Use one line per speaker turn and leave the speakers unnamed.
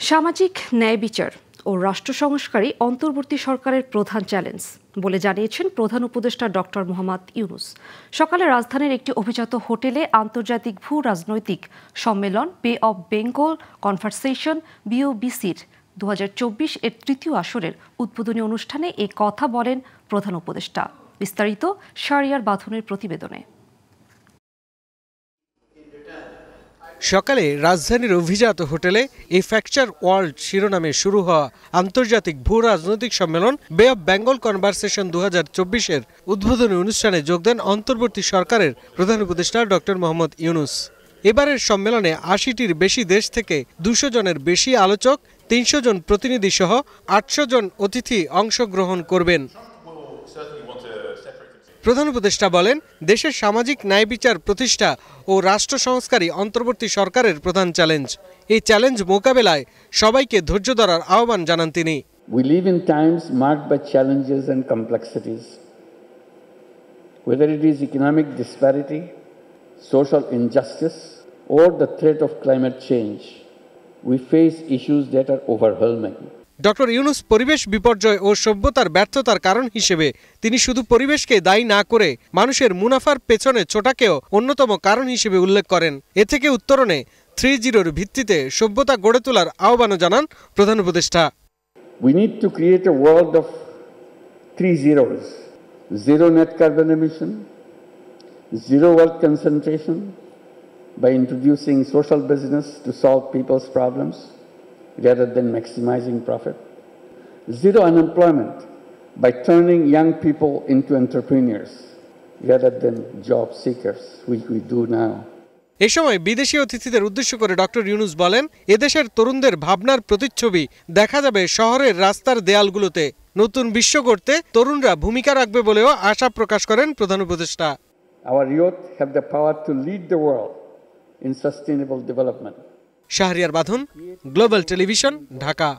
সামাজিক ন্যায় বিচার ও রাষ্ট্র সংস্কারই অন্তর্বর্তী সরকারের প্রধান চ্যালেঞ্জ বলে জানিয়েছেন প্রধান উপদেষ্টা ডক্টর মোহাম্মদ ইউনূস। সকালে রাজধানীর একটি অভিজাত হোটেলে আন্তর্জাতিক ভূ রাজনৈতিক সম্মেলন বে অব বেঙ্গল কনভারসেশন BOBCর 2024 এর তৃতীয় আসরের উদ্বোধনী অনুষ্ঠানে এ কথা বলেন প্রধান উপদেষ্টা। বিস্তারিত শাহরিয়ার বাঁধনের প্রতিবেদনে।
সকালে রাজধানীর অভিজাত হোটেলে এ ফ্র্যাকচার ওয়ার্ল্ড শিরোনামে শুরু হওয়া আন্তর্জাতিক ভূ রাজনৈতিক সম্মেলন বে অব বেঙ্গল কনভারসেশন 2024-এর উদ্বোধনী অনুষ্ঠানে যোগ দেন অন্তর্বর্তী সরকারের প্রধান উপদেষ্টা ডক্টর মোহাম্মদ ইউনূস। এবারের সম্মেলনে 80টির বেশি দেশ থেকে 200 জনের বেশি আলোচক, 300 জন প্রতিনিধি সহ 800 জন অতিথি অংশগ্রহণ করবেন। প্রধান উপদেষ্টা বলেন, দেশের সামাজিক ন্যায় বিচার প্রতিষ্ঠা ও রাষ্ট্র সংস্কারই অন্তর্বর্তী সরকারের প্রধান চ্যালেঞ্জ। এই চ্যালেঞ্জ মোকাবেলায় সবাইকে ধৈর্য ধরার আহ্বান জানান তিনি।
We live in times marked by challenges and complexities. Whether it is economic disparity, social injustice, or the threat of climate change, we face issues that are overwhelming.
Doctor Yunus পরিবেশ বিপর্যয় ও সভ্যতার ব্যর্থতার কারণ হিসেবে তিনি শুধু পরিবেশকে দায়ী না করে মানুষের মুনাফার পেছনে ছোটাকেও অন্যতম কারণ হিসেবে উল্লেখ করেন। এ থেকে উত্তরণে 3-0-র ভিত্তিতে সভ্যতা গড়ে তোলার আহ্বানও জানান প্রধান উপদেষ্টা।
We need to create a world of 3 zeros: zero net carbon emission, zero wealth concentration by introducing social business to solve people's problems rather than maximizing profit, zero unemployment by turning young people into entrepreneurs rather than job seekers, which we do now.
এ সময় বিদেশি অতিথিদের উদ্দেশ্য করে doctor Yunus বলেন, এদেশের তরুণদের ভাবনার প্রতিচ্ছবি দেখা যাবে শহরের রাস্তার দেয়ালগুলোতে। নতুন বিশ্ব গড়তে তরুণরা ভূমিকা রাখবে বলেও আশা প্রকাশ করেন প্রধান উপদেষ্টা।
Our youth have the power to lead the world in sustainable development.
Shahriar বাঁধন, গ্লোবাল টেলিভিশন, ঢাকা।